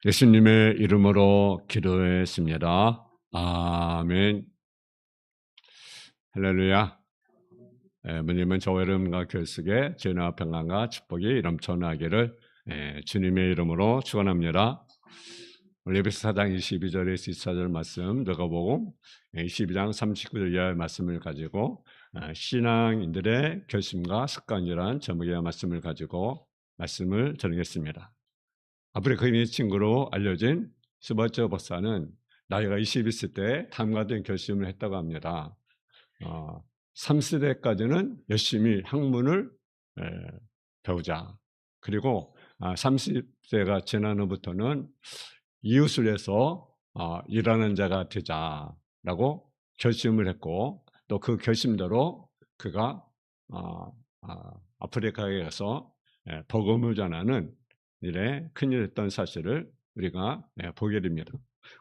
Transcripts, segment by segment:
예수님의 이름으로 기도했습니다. 아멘. 할렐루야. 주님은 저와 여러분과 결석에 죄나 평안과 축복이 넘쳐나기를 주님의 이름으로 축원합니다. 에베소 4장 22절에서 24절 말씀 누가복음 22장 39절 이하의 말씀을 가지고 신앙인들의 결심과 습관이라는 제목의 말씀을 가지고 말씀을 전하겠습니다. 아프리카인의 친구로 알려진 스버처 박사는 나이가 21세 때 다음과 같은 결심을 했다고 합니다. 30세까지는 열심히 학문을 배우자. 그리고 30세가 지난 후부터는 이웃을 해서 일하는 자가 되자라고 결심을 했고, 또 그 결심대로 그가 아프리카에 가서 복음을 전하는 일에 큰일 했던 사실을 우리가 보게 됩니다.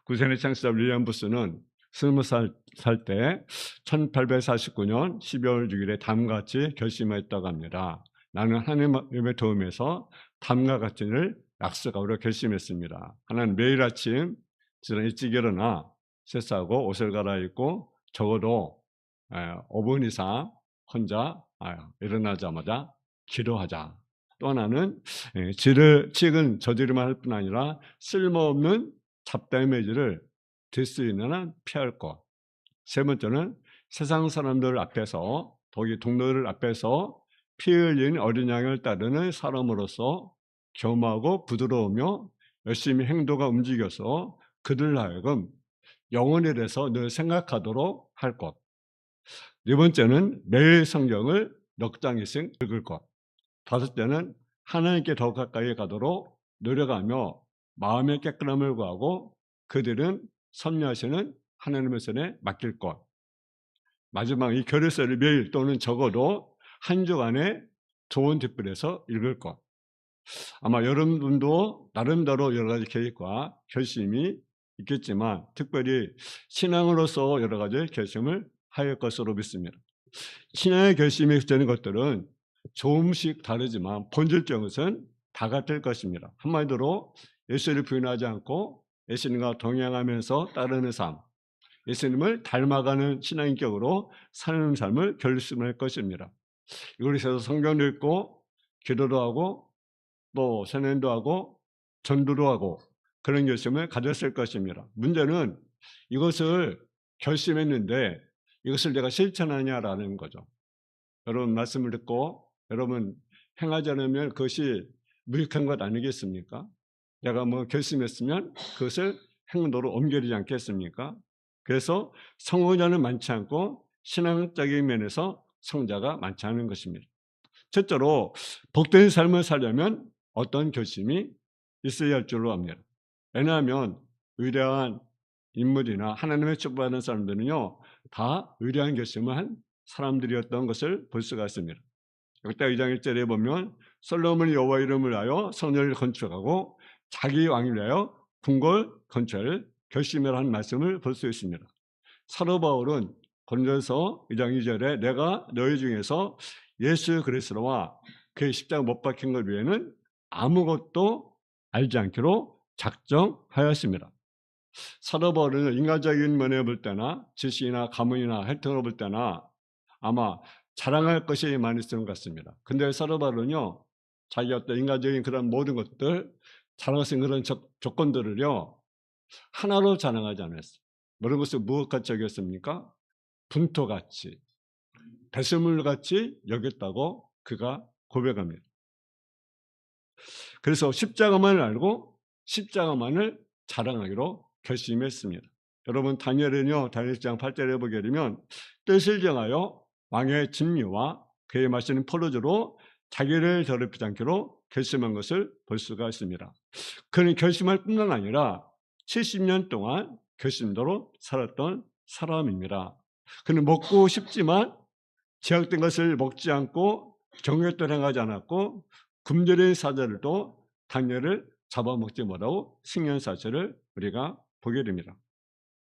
구세의 창시자 윌리엄 부스는 20살 때 1849년 12월 6일에 다음과 같이 결심했다고 합니다. 나는 하나님의 도움에서 다음과 같은 일을 약속하기로 결심했습니다. 하나는 매일 아침 일찍 일어나 세수하고 옷을 갈아입고 적어도 5분 이상 혼자 일어나자마자 기도하자. 또 하나는 책은 저지르만 할 뿐 아니라 쓸모없는 잡다이미지를 될 수 있는 한 피할 것. 세 번째는 세상 사람들 앞에서, 더기 동료들 앞에서 피 흘린 어린 양을 따르는 사람으로서 겸하고 부드러우며 열심히 행동과 움직여서 그들 하여금 영혼에 대해서 늘 생각하도록 할 것. 네 번째는 매일 성경을 넉 장씩 읽을 것. 다섯째는 하나님께 더 가까이 가도록 노력하며 마음의 깨끗함을 구하고 그들은 섭리하시는 하나님의 손에 맡길 것. 마지막 이 결의서를 매일 또는 적어도 한 주간에 좋은 뒷불에서 읽을 것. 아마 여러분도 나름대로 여러 가지 계획과 결심이 있겠지만 특별히 신앙으로서 여러 가지 결심을 하였을 것으로 믿습니다. 신앙의 결심이 되는 것들은 조금씩 다르지만 본질적인 것은 다 같을 것입니다. 한마디로 예수를 부인하지 않고 예수님과 동행하면서 따르는 삶, 예수님을 닮아가는 신앙인격으로 사는 삶을 결심할 것입니다. 이것에서 성경도 읽고 기도도 하고 또 선행도 하고 전도도 하고 그런 결심을 가졌을 것입니다. 문제는 이것을 결심했는데 이것을 내가 실천하냐라는 거죠. 여러분 말씀을 듣고 여러분 행하지 않으면 그것이 무익한 것 아니겠습니까? 내가 뭐 결심했으면 그것을 행동으로 옮겨지지 않겠습니까? 그래서 성공자는 많지 않고 신앙적인 면에서 성자가 많지 않은 것입니다. 첫째로 복된 삶을 살려면 어떤 결심이 있어야 할 줄로 압니다. 왜냐하면 위대한 인물이나 하나님의 축복받은 사람들은요 다 위대한 결심을 한 사람들이었던 것을 볼 수가 있습니다. 역대 2장 1절에 보면 솔로몬이 여호와 이름을 위하여 성전을 건축하고 자기 왕을 위하여 궁궐 건축을 결심을 한 말씀을 볼 수 있습니다. 사도 바울은 고린도서 2장 2절에 내가 너희 중에서 예수 그리스도와 그의 십자가 못 박힌 것 외에는 아무것도 알지 않기로 작정하였습니다. 사도 바울은 인간적인 면에 볼 때나 지식이나 가문이나 혜택을 볼 때나 아마 자랑할 것이 많이 있는 것 같습니다. 근데 사도 바울은요 자기 어떤 인간적인 그런 모든 것들 자랑할 수 있는 그런 조건들을요 하나로 자랑하지 않았어요. 모든 것을 무엇같이 여겼습니까? 분토같이 배설물같이 여겼다고 그가 고백합니다. 그래서 십자가만을 알고 십자가만을 자랑하기로 결심했습니다. 여러분 다니엘은요 다니엘 1장 8절에 보게 되면 뜻을 정하여 왕의 진미와 그의 마시는 포도주로 자기를 더럽히지 않기로 결심한 것을 볼 수가 있습니다. 그는 결심할 뿐만 아니라 70년 동안 결심대로 살았던 사람입니다. 그는 먹고 싶지만 제약된 것을 먹지 않고 정욕도 행하지 않았고 굶주린 사자들도 다니엘을 잡아먹지 못하고 승리한 사실을 우리가 보게 됩니다.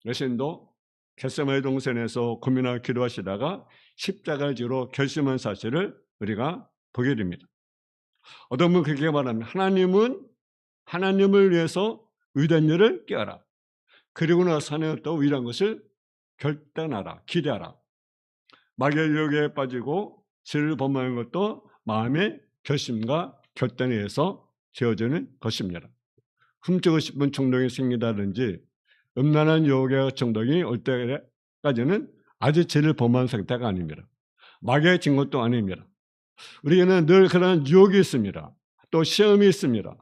예수님도 겟세마네 동산에서 고민하고 기도하시다가 십자가를 지러 결심한 사실을 우리가 보게 됩니다. 어떤 분은 그렇게 말합니다. 하나님은 하나님을 위해서 의된 일을 깨어라. 그리고 나서 하나님 또 위대한 것을 결단하라. 기대하라. 마귀의 유혹에 빠지고 죄를 범하는 것도 마음의 결심과 결단에 의해서 되어지는 것입니다. 훔치고 싶은衝動이 생기다든지 음란한 유혹의衝動이 올 때까지는 아직 죄를 범한 상태가 아닙니다. 마귀의 진 것도 아닙니다. 우리에게는 늘 그런 유혹이 있습니다. 또 시험이 있습니다.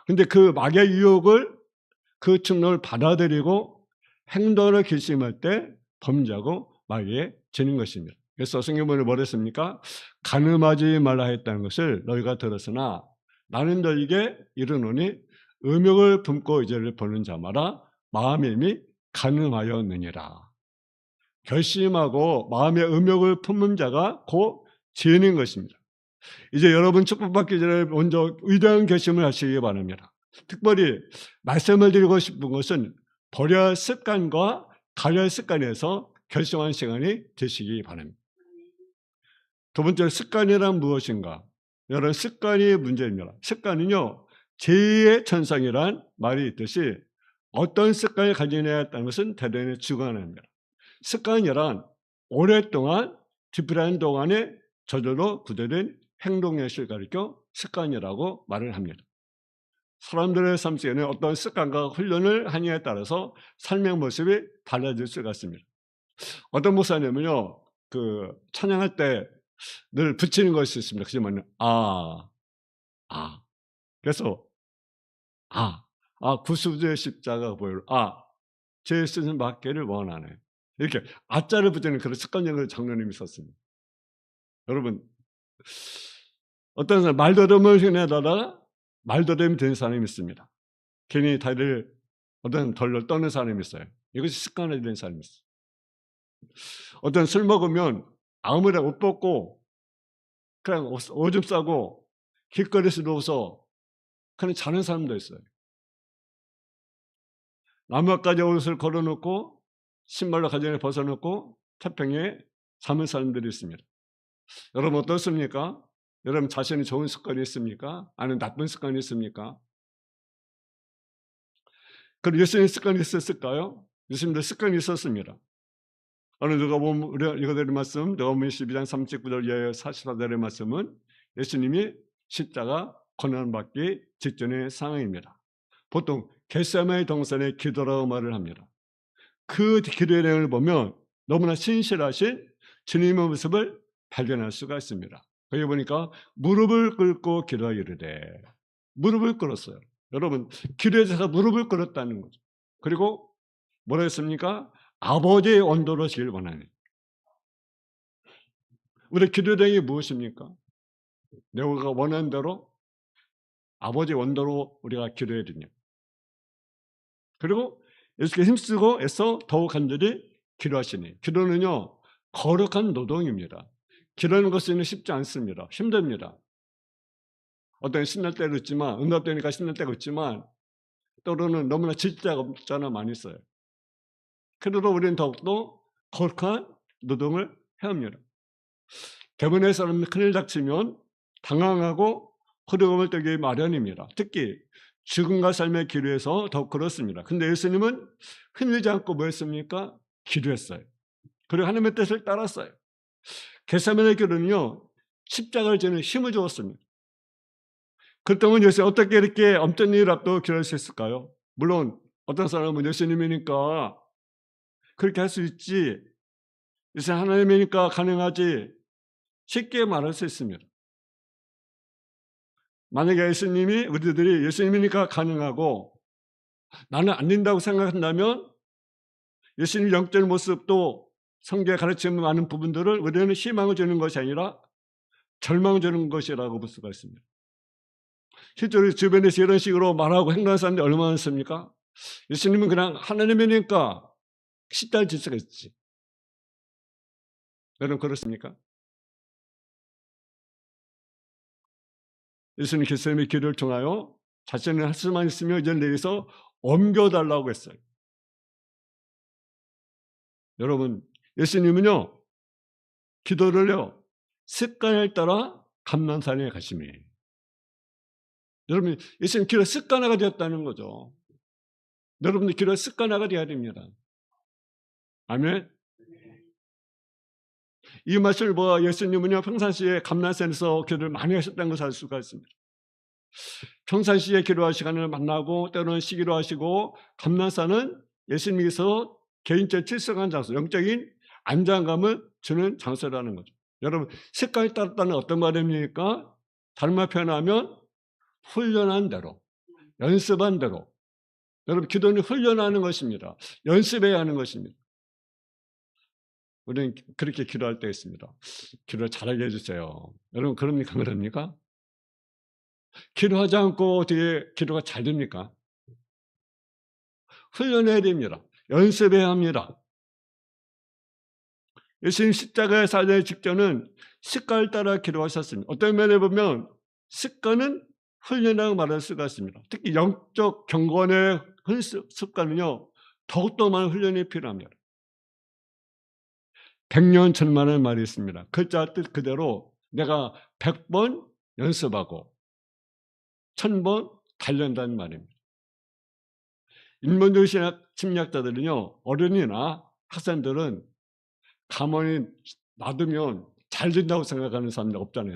그런데 그 마귀의 유혹을 그 충동을 받아들이고 행동을 결심할 때 범죄하고 마귀에 지는 것입니다. 그래서 성경문에 뭐라 했습니까? 간음하지 말라 했다는 것을 너희가 들었으나 나는 너희에게 이르노니 음욕을 품고 이제를 보는 자마다 마음이 이미 간음하였느니라. 결심하고 마음의 음욕을 품는 자가 곧 죄인인 것입니다. 이제 여러분 축복받기 전에 먼저 위대한 결심을 하시기 바랍니다. 특별히 말씀을 드리고 싶은 것은 버려야 할 습관과 가려야 할 습관에서 결정한 시간이 되시기 바랍니다. 두 번째로 습관이란 무엇인가? 여러분 습관이 문제입니다. 습관은요 제2의 천상이란 말이 있듯이 어떤 습관을 가지느냐에 따른 것은 대단히 주관합니다. 습관이란 오랫동안 지푸라는 동안에 저절로 구조된 행동의 실을 가리켜 습관이라고 말을 합니다. 사람들의 삶 속에는 어떤 습관과 훈련을 하느냐에 따라서 삶의 모습이 달라질 수가 있습니다. 어떤 목사님은요, 찬양할 때 늘 붙이는 것이 있습니다. 그러면 그래서 구수주의 십자가 보여. 제 쓰는 받기를 원하네. 이렇게 아자를 붙이는 그런 습관적인 장로님이 있었습니다. 여러분, 어떤 사람 말더듬을 흉내다가 말더듬이 된 사람이 있습니다. 괜히 다리를 어떤 덜덜 떠는 사람이 있어요. 이것이 습관이 된 사람이 있어요. 어떤 술 먹으면 아무나 옷 벗고 그냥 오줌 싸고 길거리에서 누워서 그냥 자는 사람도 있어요. 나무까지 옷을 걸어놓고 신발로 가정에 벗어놓고 태평에 잠은 사람들이 있습니다. 여러분 어떻습니까? 여러분 자신이 좋은 습관이 있습니까? 아니면 나쁜 습관이 있습니까? 그럼 예수님 습관이 있었을까요? 예수님도 습관이 있었습니다. 어느 누가 보면 우리가 읽어드린 말씀 누가복음 12장 39절 이하의 44절의 말씀은 예수님이 십자가 고난받기 직전의 상황입니다. 보통 겟세마네 동산의 기도라고 말을 합니다. 그 기도의 내용을 보면 너무나 신실하신 주님의 모습을 발견할 수가 있습니다. 거기 보니까 무릎을 꿇고 기도하기를 무릎을 꿇었어요. 여러분 기도에서 무릎을 꿇었다는 거죠. 그리고 뭐라 했습니까? 아버지의 원도로 지길 원하네. 우리 기도 내용이 무엇입니까? 내가 원하는 대로 아버지의 원도로 우리가 기도해야 되냐. 그리고 예수께 힘쓰고 애써 더욱 간절히 기도하시니. 기도는요 거룩한 노동입니다. 기도하는 것은 쉽지 않습니다. 힘듭니다. 어떤 신날 때도 있지만 응답되니까 신날 때가 있지만 때로는 너무나 질 때가 없잖아 많이 있어요. 그래도 우리는 더욱더 거룩한 노동을 해야 합니다. 대부분의 사람은 큰일 닥치면 당황하고 호들갑을 떨기 마련입니다. 특히 죽음과 삶의 기도에서 더욱 그렇습니다. 근데 예수님은 흔들리지 않고 뭐 했습니까? 기도했어요. 그리고 하나님의 뜻을 따랐어요. 겟세마네 기도는요 십자가를 지는 힘을 주었습니다. 그렇다면 예수님 어떻게 이렇게 엄청난 일을 앞두고 기도할 수 있을까요? 물론 어떤 사람은 예수님이니까 그렇게 할 수 있지, 예수님 하나님이니까 가능하지, 쉽게 말할 수 있습니다. 만약에 예수님이 우리들이 예수님이니까 가능하고 나는 안 된다고 생각한다면 예수님 영적인 모습도 성경에 가르치는 많은 부분들을 우리는 희망을 주는 것이 아니라 절망을 주는 것이라고 볼 수가 있습니다. 실제로 주변에서 이런 식으로 말하고 행동하는 사람들이 얼마나 많습니까? 예수님은 그냥 하나님이니까 십자가를 질 수가 있지. 여러분 그렇습니까? 예수님 겟세마네 기도를 통하여 자신은 할 수만 있으면 이제 내게서 옮겨달라고 했어요. 여러분 예수님은요 기도를요 습관에 따라 감난산에 가심이에요. 여러분 예수님 기도 습관화가 되었다는 거죠. 여러분들 기도 습관화가 돼야 됩니다. 아멘. 이 말씀을 보아 예수님은요 평상시에 감람산에서 기도를 많이 하셨다는 것을 알 수가 있습니다. 평상시에 기도할 시간을 만나고 때로는 시기로 하시고 감람산은 예수님께서 개인적 칠성한 장소, 영적인 안정감을 주는 장소라는 거죠. 여러분 습관이 따랐다는 어떤 말입니까? 다른 말 표현하면 훈련한 대로, 연습한 대로. 여러분 기도는 훈련하는 것입니다. 연습해야 하는 것입니다. 우리는 그렇게 기도할 때 있습니다. 기도를 잘하게 해주세요. 여러분 그럽니까? 그럽니까? 기도하지 않고 어떻게 기도가 잘 됩니까? 훈련해야 됩니다. 연습해야 합니다. 예수님 십자가에 살기 직전은 습관을 따라 기도하셨습니다. 어떤 면에 보면 습관은 훈련이라고 말할 수가 있습니다. 특히 영적 경건의 습관은요 더욱더 많은 훈련이 필요합니다. 100년 천만의 말이 있습니다. 글자 뜻 그대로 내가 100번 연습하고 1000번 단련한다는 말입니다. 인문주의 심리학자들은요 어른이나 학생들은 가만히 놔두면 잘 된다고 생각하는 사람이 없잖아요.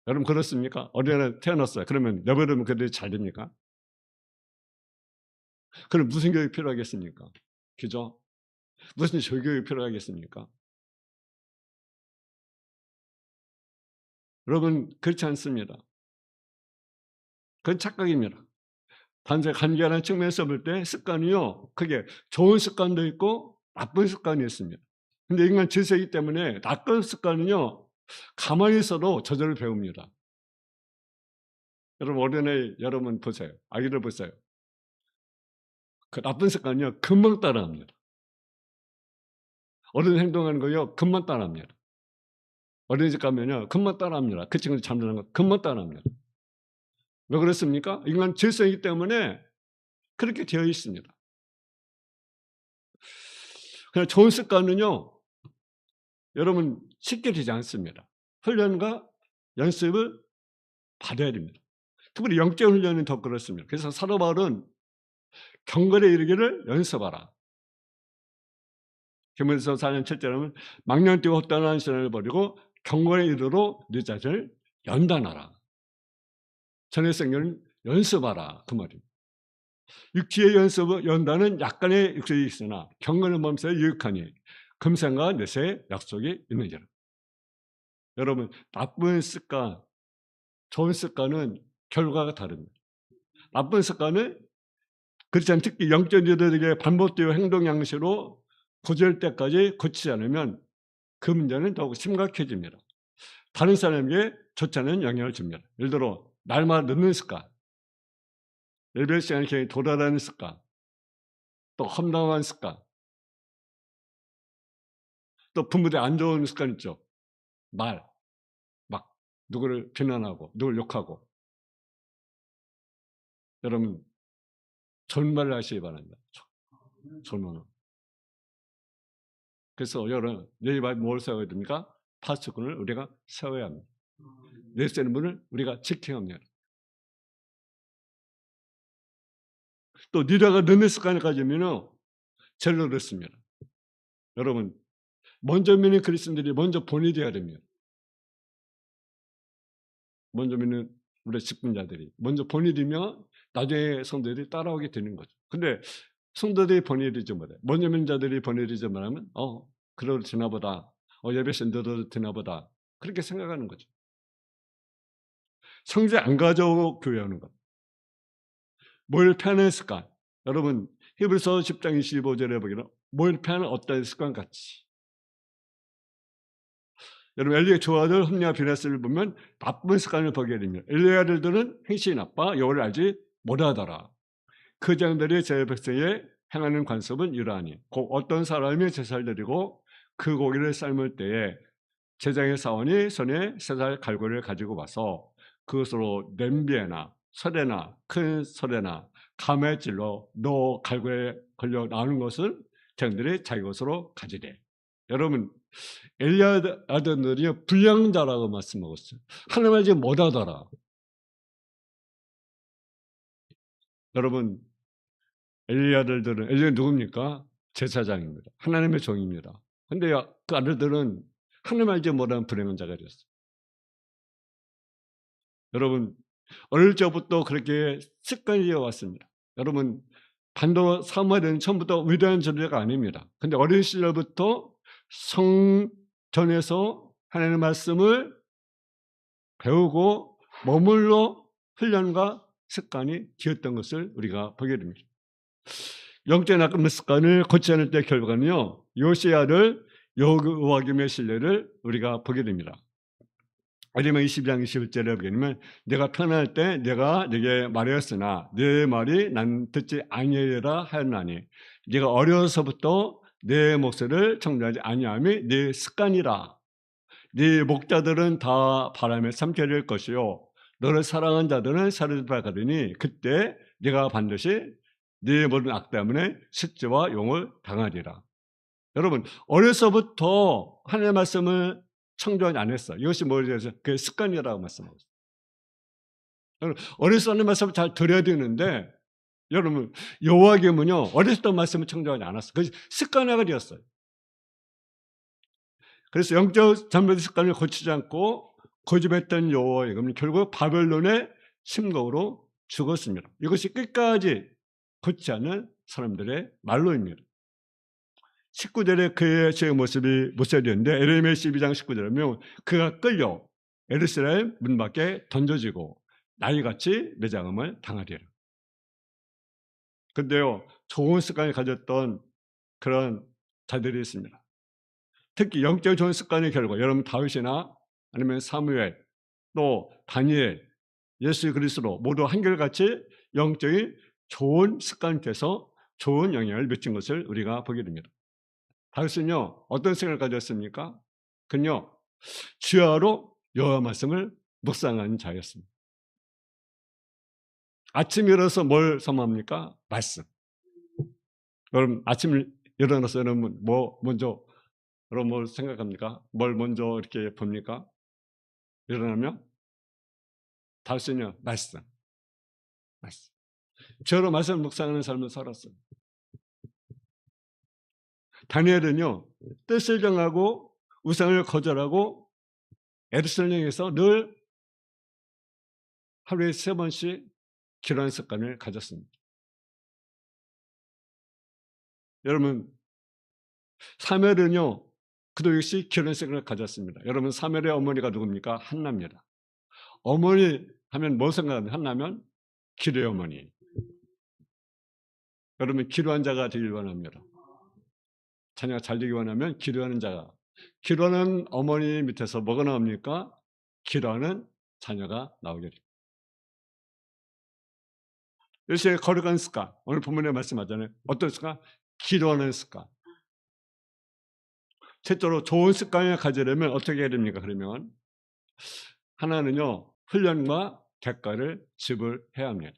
여러분 그렇습니까? 어린애가 태어났어요. 그러면 내버리면 그들이 잘 됩니까? 그럼 무슨 교육이 필요하겠습니까? 그죠? 무슨 조교육이 필요하겠습니까? 여러분 그렇지 않습니다. 그건 착각입니다. 간결한 측면에서 볼 때 습관이요 그게 좋은 습관도 있고 나쁜 습관이 있습니다. 근데 인간 질서이기 때문에 나쁜 습관은요 가만히 있어도 저절로 배웁니다. 여러분 어린애 여러분 보세요. 아기들 보세요. 그 나쁜 습관이요 금방 따라합니다. 어른 행동하는 거요 금방 따라합니다. 어린이집 가면요 금방 따라합니다. 그 친구들 잠드는 거 금방 따라합니다. 왜 그렇습니까? 인간 질서이기 때문에 그렇게 되어 있습니다. 그냥 좋은 습관은요 여러분 쉽게 되지 않습니다. 훈련과 연습을 받아야 됩니다. 특별히 영적 훈련은 더 그렇습니다. 그래서 사도 바울은 경건에 이르기를 연습하라. 디모데서 4장 7절에 하면 망령 뛰고 헛다는 신앙을 버리고 경건에 이르도록 네 자신을 연단하라. 전의 성경은 연습하라 그 말입니다. 육체의 연단은 약간의 육체이 있으나 경건의 몸새에 유익하니 금생과 내세의 약속이 있느니라. 여러분 나쁜 습관, 좋은 습관은 결과가 다릅니다. 나쁜 습관은 그렇지 않으면 특히 영적 리더에게 반복되어 행동 양식으로 고칠 때까지 고치지 않으면 그 문제는 더욱 심각해집니다. 다른 사람에게 좋지 않은 영향을 줍니다. 예를 들어 날마다 늦는 습관, 예배 시간에 괜히 돌아다니는 습관, 또 험담한 습관, 또 부모들의 안 좋은 습관 있죠. 말, 막 누구를 비난하고 누구를 욕하고. 여러분 존말을 하시기 바랍니다. 존말. 그래서 여러분 내일 밤에 뭘 세워야 됩니까? 파수꾼을 우리가 세워야 합니다. 내세는 분을 우리가 지켜야 합니다. 또 니다가 늦는 습관을 가지면요 제일 그렇습니다. 여러분 먼저 믿는 그리스도인들이 먼저 본이 되어야 됩니다. 먼저 믿는 우리 직분자들이 먼저 본이 되면 나중에 성도들이 따라오게 되는 거죠. 근데 성도들이 본이 되지 못해. 먼저 믿는 자들이 본이 되지 못하면 그래도 되나보다. 예배신들도 되나보다. 그렇게 생각하는 거죠. 성제 안 가져오고 교회하는 것. 뭘 펴는 습관. 여러분 히브리서 10장 25절에 보기는 뭘 펴는 어떤 습관 같이. 여러분 엘리의 조아들 홈리와 비나스를 보면 나쁜 습관을 보게 됩니다. 엘리의 아들들은 행실이 나빠 여호와를 알지 못하더라. 그 장들이 제 백성에 행하는 관습은 이러하니 곧 어떤 사람이 제사를 드리고 그 고기를 삶을 때에 제장의 사원이 손에 세 갈고리를 가지고 와서 그것으로 냄비에나 설에나 큰 설에나 감에 찔러 너 갈고리에 걸려 나오는 것을 장들이 자기 것으로 가지래. 여러분 엘리 아들들이 불량자라고 말씀하셨어요. 하나님 알지 못하더라. 여러분 엘리 아들들은, 엘리는 누굽니까? 제사장입니다. 하나님의 종입니다. 근데 그 아들들은 하나님 알지 못하는 불행한 자가 되었어요. 여러분, 어릴 적부터 그렇게 습관이 되어왔습니다. 여러분, 반도 사무엘은 처음부터 위대한 존재가 아닙니다. 근데 어린 시절부터 성전에서 하나님의 말씀을 배우고 머물러 훈련과 습관이 되었던 것을 우리가 보게 됩니다. 영적인 나쁜 습관을 고치지 않을 때 결과는요, 요시야를 여호와김의 신뢰를 우리가 보게 됩니다. 에레미야 22장 21절에 보게 되면 내가 편할 때 내가 네게 말하였으나 네 말이 난 듣지 아니하리라 하였나니 네가 어려서부터 내 목소리를 청종하지 아니함이 네 습관이라. 네 목자들은 다 바람에 삼켜질 릴 것이요 너를 사랑한 자들은 사르짖어 가리니 그때 네가 반드시 네 모든 악 때문에 숫죄와 용을 당하리라. 여러분, 어려서부터 하나님의 말씀을 청종하지 않았어요. 이것이 뭐냐면 그 습관이라고 말씀하고 있어요. 어려서 하나님의 말씀을 잘 들어야 되는데 여러분, 여호와김은요 어렸을 때 말씀을 청종하지 않았어요. 그것이 습관화가 되었어요. 그래서 영적 잠재적 습관을 고치지 않고 고집했던 여호와김은 결국 바벨론의 침공으로 죽었습니다. 이것이 끝까지 고치지 않은 사람들의 말로입니다. 19절에 그의 제 모습이 мот살이었는데 에레미야 12장 19절에 보면 그가 끌려 예루살렘 문 밖에 던져지고 나이같이 매장음을 당하리라. 그런데요, 좋은 습관을 가졌던 그런 자들이 있습니다. 특히 영적 좋은 습관의 결과, 여러분 다윗이나 아니면 사무엘, 또 다니엘, 예수 그리스도 모두 한결같이 영적인 좋은 습관께서 좋은 영향을 미친 것을 우리가 보게 됩니다. 다윗은요 어떤 생각을 가졌습니까? 그는요 주야로 여호와 말씀을 묵상하는 자였습니다. 아침에 일어나서 뭘 사모합니까? 말씀. 여러분 아침에 일어나서 여러분 여러분 뭘 생각합니까? 뭘 먼저 이렇게 봅니까? 일어나면 다윗은요 말씀. 주야로 말씀을 묵상하는 삶을 살았어요. 다니엘은요 뜻을 정하고 우상을 거절하고 예루살렘에서 늘 하루에 3번씩 기도하는 습관을 가졌습니다. 여러분 사무엘은요 그도 역시 기도하는 습관을 가졌습니다. 여러분 사무엘의 어머니가 누굽니까? 한나입니다. 어머니 하면 뭐 생각하면 한나면 기도의 어머니. 여러분 기도한 자가 되길 원합니다. 자녀가 잘 되기 원하면 기도하는 자가. 기도하는 어머니 밑에서 뭐가 나옵니까? 기도하는 자녀가 나오게 됩니다. 요새 거룩한 습관, 오늘 본문에 말씀하잖아요. 어떤 습관? 기도하는 습관. 첫째로 좋은 습관을 가지려면 어떻게 해야 됩니까? 그러면 하나는요 훈련과 대가를 지불해야 합니다.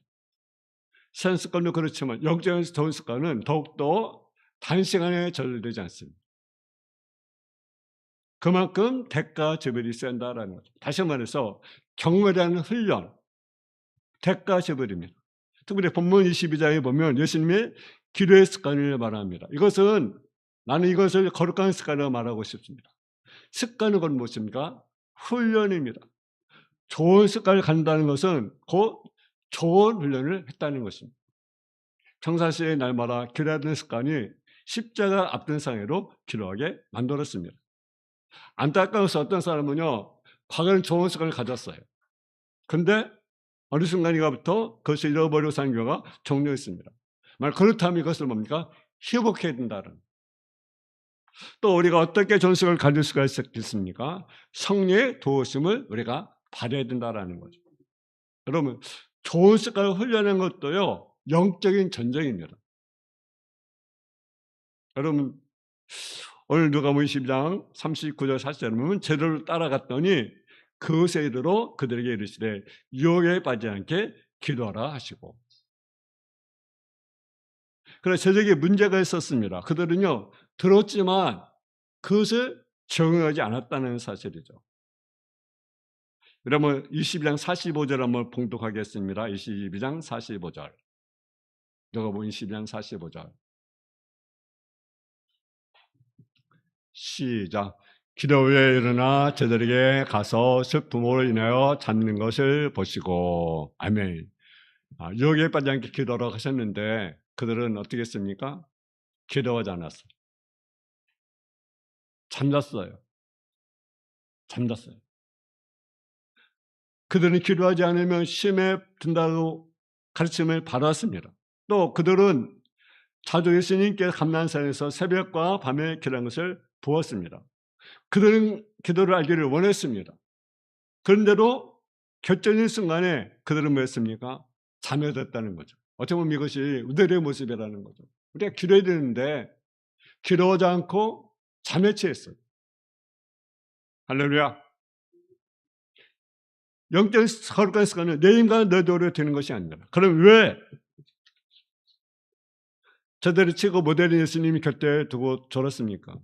산 습관도 그렇지만 영적인 좋은 습관은 더욱더 단시간에 저절되지 않습니다. 그만큼 대가 지불이 센다라는 거죠. 다시 말해서 경건이라는 훈련, 대가 지불입니다. 특별히 본문 22장에 보면 예수님의 기도의 습관을 말합니다. 나는 이것을 거룩한 습관이라고 말하고 싶습니다. 습관은 곧 무엇입니까? 훈련입니다. 좋은 습관을 갖는다는 것은 곧 좋은 훈련을 했다는 것입니다. 평상시에 날마다 기도하는 습관이 십자가 앞둔 상태로 기도하게 만들었습니다. 안타까워서 어떤 사람은요 과거는 좋은 습관을 가졌어요. 근데 어느 순간인가부터 그것을 잃어버리고 사는 경우가 종종 있습니다. 만약 그렇다면 이것을 뭡니까? 회복해야 된다는. 또 우리가 어떻게 좋은 습관을 가질 수가 있겠습니까? 성령의 도우심을 우리가 받아야 된다는 거죠. 여러분 좋은 습관을 훈련하는 것도요 영적인 전쟁입니다. 여러분 오늘 누가복음 22장 39절 40절에 보면 제도를 따라갔더니 그 세대로 그들에게 이르시되 유혹에 빠지지 않게 기도하라 하시고. 그래서 저에게 문제가 있었습니다. 그들은요 들었지만 그것을 적응하지 않았다는 사실이죠. 그러면 22장 45절 한번 봉독하겠습니다. 22장 45절. 누가복음 22장 45절. 시작. 기도 후에 일어나 저들에게 가서 슬픔으로 인하여 잠든 것을 보시고. 아멘. 유혹에 빠지지 않게 기도하라고 하셨는데 그들은 어떻게 했습니까? 기도하지 않았어요. 잠잤어요. 잠잤어요. 그들은 기도하지 않으면 시험에 든다고 가르침을 받았습니다. 또 그들은 자주 예수님께 감난산에서 새벽과 밤에 기도한 것을 보았습니다. 그들은 기도를 알기를 원했습니다. 그런데도 결정적인 순간에 그들은 뭐 했습니까? 잠에 들었다는 거죠. 어떻게 보면 이것이 우리들의 모습이라는 거죠. 우리가 기도해야 되는데 기도하지 않고 잠에 취했어요. 할렐루야. 영적인 거룩한 습관은 내 인간 내 도로 되는 것이 아닙니다. 그럼 왜 저들이 치고 모델인 예수님이 곁에 두고 졸았습니까?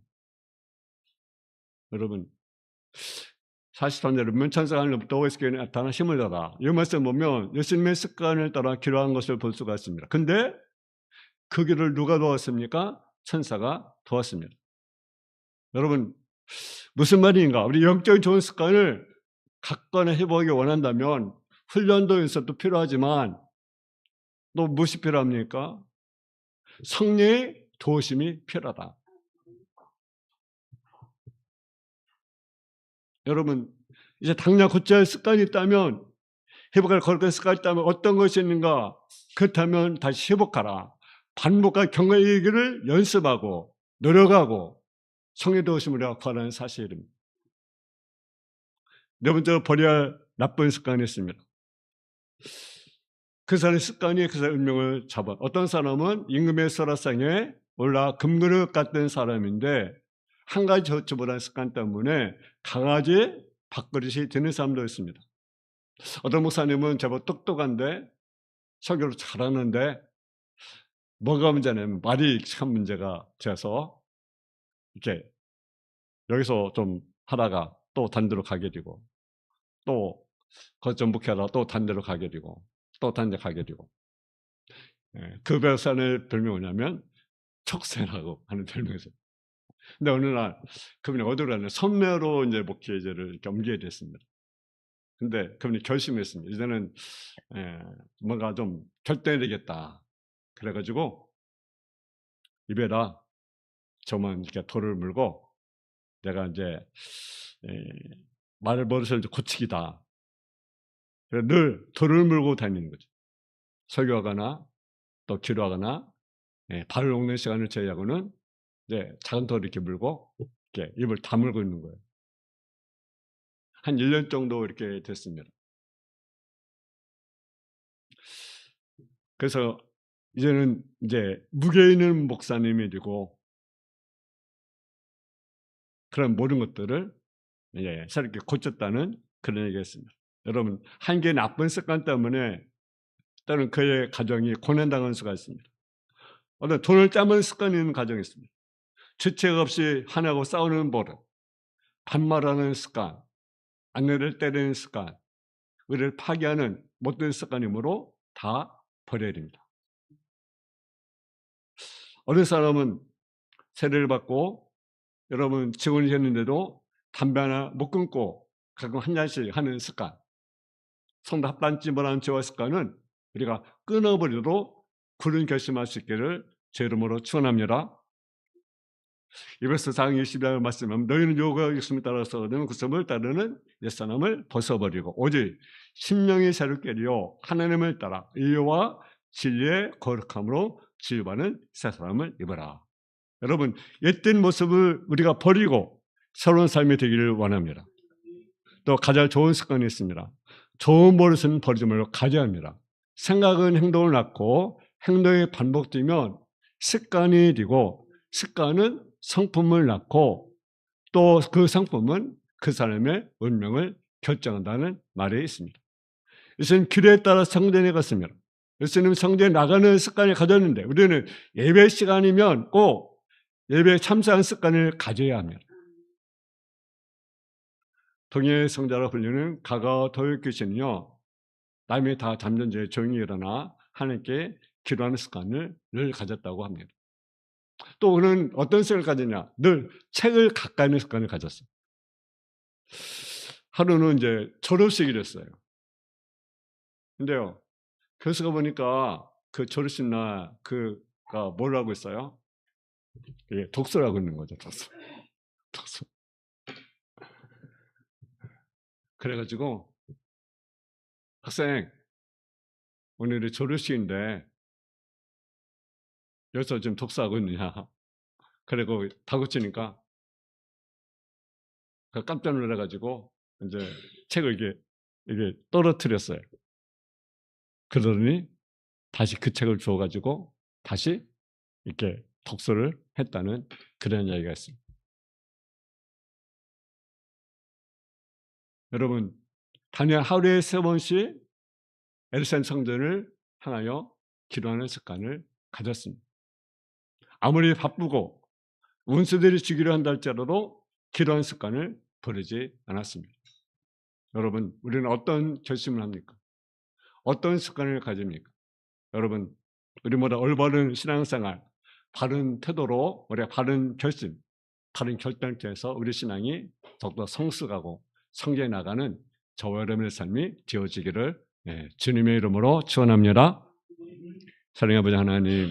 여러분 43절 보면 천사가 하늘로부터 오에스께 나타나 힘을 더라. 이 말씀 보면 예수님의 습관을 따라 기도한 것을 볼 수가 있습니다. 근데 그 길을 누가 도왔습니까? 천사가 도왔습니다. 여러분 무슨 말인가? 우리 영적인 좋은 습관을 갖거나 해보기 원한다면 훈련도 연습도 필요하지만 또 무엇이 필요합니까? 성령의 도우심이 필요하다. 여러분 이제 당장 고쳐야 할 습관이 있다면 회복할 거룩한 습관이 있다면 어떤 것이 있는가? 그렇다면 다시 회복하라. 반복과 경외이기를 연습하고 노력하고 성령의 도우심을 구하라는 사실입니다. 네 번째로 버려야 할 나쁜 습관이 있습니다. 그 사람의 습관이 그 사람의 운명을 잡아. 어떤 사람은 임금의 설화상에 올라 금그릇 같은 사람인데 한 가지 저주보다는 습관 때문에 강아지 밥그릇이 되는 사람도 있습니다. 어떤 목사님은 제법 똑똑한데 설교를 잘하는데 뭐가 문제냐면 말이 참 문제가 돼서 이렇게 여기서 좀 하다가 또 다른 데로 가게 되고 또 거기서 좀 묵혀하다가 또 다른 데로 가게 되고 또 다른 데 가게 되고 그 별산의 별명이 뭐냐면 척새라고 하는 별명이었어요. 근데 어느 날 그분이 어디로 가냐 선매로 이제 목회제를 이렇게 옮기게 됐습니다. 근데 그분이 결심했습니다. 이제는 뭔가 좀 결단해야 되겠다. 그래가지고 입에다 저만 이렇게 돌을 물고 내가 이제 말버릇을 고치기다. 늘 돌을 물고 다니는 거죠. 설교하거나 또 기도하거나 발을 옮는 시간을 제외하고는 이제 작은 돌을 이렇게 물고 이렇게 입을 다물고 있는 거예요. 한 1년 정도 이렇게 됐습니다. 그래서 이제는 이제 무게 있는 목사님이 되고 그런 모든 것들을 새롭게 고쳤다는 그런 얘기였습니다. 여러분 한 개의 나쁜 습관 때문에 또는 그의 가정이 고난당할 수가 있습니다. 어떤 돈을 짜먹는 습관이 있는 가정이 있습니다. 주책 없이 하나하고 싸우는 버릇, 반말하는 습관, 아내를 때리는 습관, 우리를 파괴하는 못된 습관이므로 다 버려야 됩니다. 어느 사람은 세례를 받고 여러분 직원이 됐는데도 담배 하나 못 끊고 가끔 한 잔씩 하는 습관, 성도 합단집을 하는 죄와 습관은 우리가 끊어버리도록 굳은 결심할 수 있기를 제 이름으로 축원합니다. 이베소 4장 20절 말씀하면 너희는 유혹의 욕심에 따라서 얻는 구습을 따르는 옛사람을 벗어버리고 오직 심령의 새롭게 되어 하나님을 따라 의와 진리의 거룩함으로 지휘받는 새 사람을 입어라. 여러분 옛된 모습을 우리가 버리고 새로운 삶이 되기를 원합니다. 또 가장 좋은 습관이 있습니다. 좋은 버릇은 버리지 말고 가져야 합니다. 생각은 행동을 낳고 행동이 반복되면 습관이 되고 습관은 성품을 낳고 또 그 성품은 그 사람의 운명을 결정한다는 말이 있습니다. 예수님 길에 따라 성전에 갔습니다. 예수님 성전에 나가는 습관을 가졌는데 우리는 예배 시간이면 꼭 예배에 참석하는 습관을 가져야 합니다. 동의 성자라 불리는 가가 도역귀신이요 남이 다 잠든 죄 조용히 일어나 하나님께 기도하는 습관을 늘 가졌다고 합니다. 또 그는 어떤 습관을 가졌냐? 늘 책을 가까이 있는 습관을 가졌어요. 하루는 이제 졸업식이랬어요. 근데요, 교수가 보니까 그 졸업식 날 그가 뭐라고 했어요? 예, 독서라고 있는 거죠, 독서. 독서. 그래가지고 학생, 오늘이 졸업식인데 여기서 지금 독서하고 있느냐? 그리고 다그치니까 깜짝 놀라가지고 이제 책을 이게 떨어뜨렸어요. 그러더니 다시 그 책을 주워가지고 다시 이렇게 독서를 했다는 그런 이야기가 있습니다. 여러분, 단연 하루에 3번씩 예루살렘 성전을 향하여 기도하는 습관을 가졌습니다. 아무리 바쁘고 원수들이 주기로 한다 할지라도 기도하는 습관을 버리지 않았습니다. 여러분, 우리는 어떤 결심을 합니까? 어떤 습관을 가집니까? 여러분, 우리 모두 올바른 신앙생활, 바른 태도로 우리가 바른 결심, 바른 결단을 통해서 우리 신앙이 더욱더 성숙하고 성장해 나가는 저와 여러분의 삶이 되어지기를 주님의 이름으로 축원합니다. 사랑의 아버지 하나님,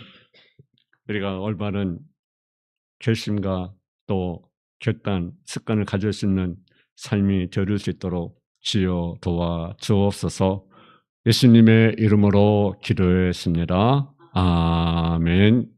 우리가 올바른 결심과 또 결단, 습관을 가질 수 있는 삶이 되어질 수 있도록 주여 도와주옵소서. 예수님의 이름으로 기도했습니다. 아멘.